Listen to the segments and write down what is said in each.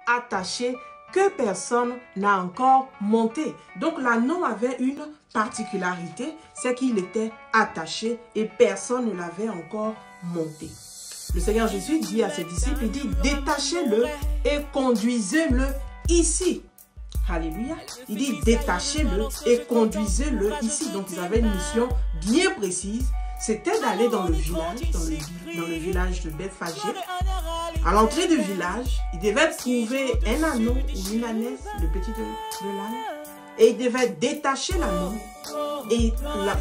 attaché que personne n'a encore monté. Donc l'anneau avait une particularité, c'est qu'il était attaché et personne ne l'avait encore monté. Le Seigneur Jésus dit à ses disciples, il dit, détachez-le et conduisez-le ici. Alléluia. Il dit, détachez-le et conduisez-le ici. Donc ils avaient une mission bien précise. C'était d'aller dans le village, dans le village de Bethphagée. À l'entrée du village, il devait trouver un anneau ou une ânesse, le petit de l'âne, et il devait détacher l'anneau. Et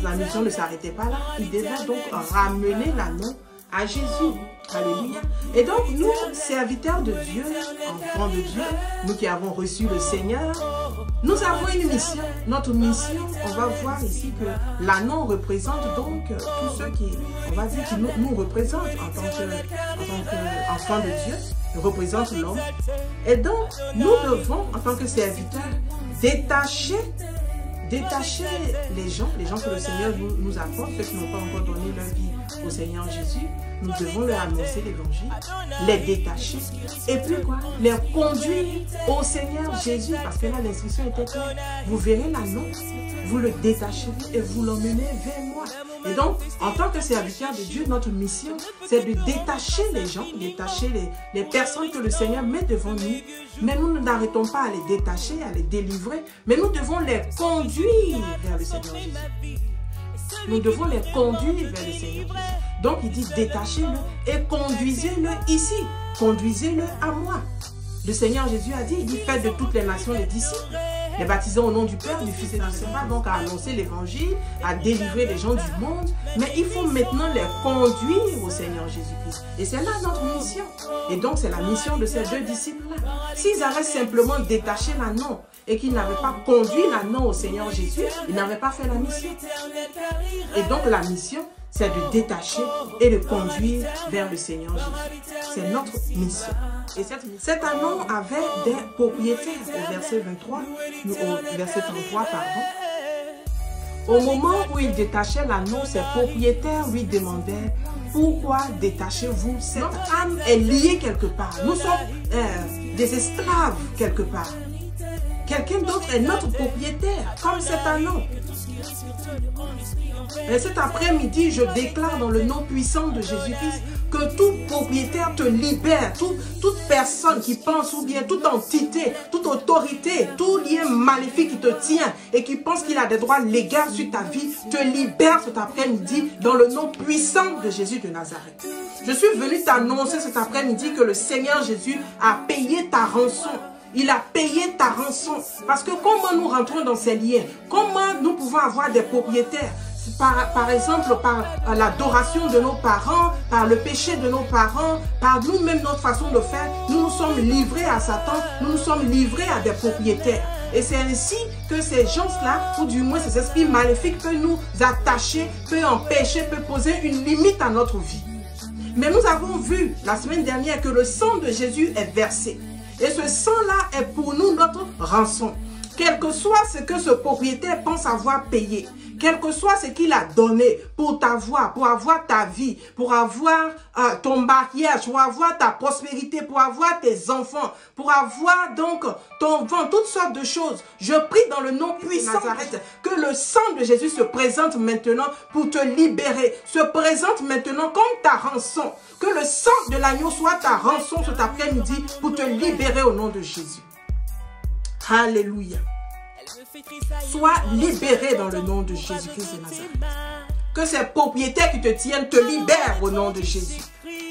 la mission ne s'arrêtait pas là. Il devait donc ramener l'anneau à Jésus. Alléluia. Et donc, nous, serviteurs de Dieu, enfants de Dieu, nous qui avons reçu le Seigneur, nous avons une mission. Notre mission, on va voir ici que l'anneau représente donc tous ceux qui, on va dire, qui nous représentent en tant qu'enfants de Dieu, représentent l'homme. Et donc, nous devons, en tant que serviteurs, détacher les gens que le Seigneur nous apporte, ceux qui n'ont pas encore donné leur vie au Seigneur Jésus. Nous devons leur annoncer l'évangile, les détacher et puis quoi? Les conduire au Seigneur Jésus, parce que là l'instruction était claire. Vous verrez l'anneau, vous le détachez et vous l'emmenez vers moi. Et donc, en tant que serviteur de Dieu, notre mission, c'est de détacher les gens, détacher les personnes que le Seigneur met devant nous. Mais nous n'arrêtons pas à les détacher, à les délivrer, mais nous devons les conduire vers le Seigneur Jésus. Nous devons les conduire vers le Seigneur Jésus. Donc il dit détachez-le et conduisez-le ici. Conduisez-le à moi. Le Seigneur Jésus a dit, il dit faites de toutes les nations les disciples, les baptisant au nom du Père, du Fils et du Saint-Esprit, donc à annoncer l'évangile, à délivrer les gens du monde. Mais il faut maintenant les conduire au Seigneur Jésus-Christ. Et c'est là notre mission. Et donc c'est la mission de ces deux disciples-là. S'ils avaient simplement détaché l'anneau et qu'ils n'avaient pas conduit l'anneau au Seigneur Jésus, ils n'avaient pas fait la mission. Et donc la mission, c'est de détacher et de conduire vers le Seigneur Jésus. C'est notre mission. Et cet anneau avait des propriétaires. Au verset 23, au verset 33, pardon. Au moment où il détachait l'anneau, ses propriétaires lui demandaient « Pourquoi détachez-vous cette âme ?» Notre âme est liée quelque part. Nous sommes des esclaves quelque part. Quelqu'un d'autre est notre propriétaire, comme cet anneau. Et cet après-midi, je déclare dans le nom puissant de Jésus-Christ que tout propriétaire te libère, toute personne qui pense ou bien toute entité, toute autorité, tout lien maléfique qui te tient et qui pense qu'il a des droits légaux sur ta vie, te libère cet après-midi dans le nom puissant de Jésus de Nazareth. Je suis venu t'annoncer cet après-midi que le Seigneur Jésus a payé ta rançon. Il a payé ta rançon. Parce que comment nous rentrons dans ces liens? Comment nous pouvons avoir des propriétaires? Par exemple, par l'adoration de nos parents, par le péché de nos parents, par nous-mêmes, notre façon de faire, nous nous sommes livrés à Satan, nous nous sommes livrés à des propriétaires. Et c'est ainsi que ces gens-là, ou du moins ces esprits maléfiques, peuvent nous attacher, peuvent empêcher, peuvent poser une limite à notre vie. Mais nous avons vu la semaine dernière que le sang de Jésus est versé. Et ce sang-là est pour nous notre rançon. Quel que soit ce que ce propriétaire pense avoir payé, quel que soit ce qu'il a donné pour t'avoir, pour avoir ta vie, pour avoir ton mariage, pour avoir ta prospérité, pour avoir tes enfants, pour avoir donc ton vent, toutes sortes de choses. Je prie dans le nom puissant de Nazareth que le sang de Jésus se présente maintenant pour te libérer, se présente maintenant comme ta rançon. Que le sang de l'agneau soit ta rançon cet après-midi pour te libérer au nom de Jésus. Alléluia. Sois libéré dans le nom de Jésus-Christ de Nazareth. Que ces propriétaires qui te tiennent te libèrent au nom de Jésus.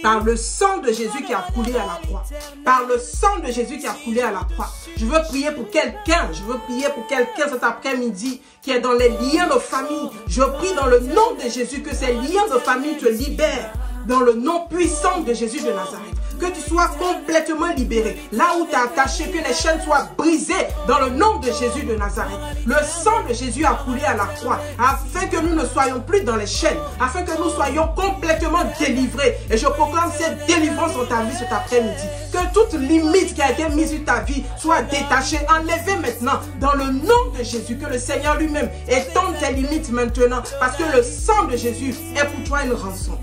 Par le sang de Jésus qui a coulé à la croix. Par le sang de Jésus qui a coulé à la croix. Je veux prier pour quelqu'un. Je veux prier pour quelqu'un cet après-midi qui est dans les liens de famille. Je prie dans le nom de Jésus que ces liens de famille te libèrent. Dans le nom puissant de Jésus de Nazareth. Que tu sois complètement libéré. Là où tu es attaché, que les chaînes soient brisées dans le nom de Jésus de Nazareth. Le sang de Jésus a coulé à la croix afin que nous ne soyons plus dans les chaînes, afin que nous soyons complètement délivrés. Et je proclame cette délivrance dans ta vie cet après-midi. Que toute limite qui a été mise sur ta vie soit détachée, enlevée maintenant dans le nom de Jésus. Que le Seigneur lui-même étende tes limites maintenant parce que le sang de Jésus est pour toi une rançon.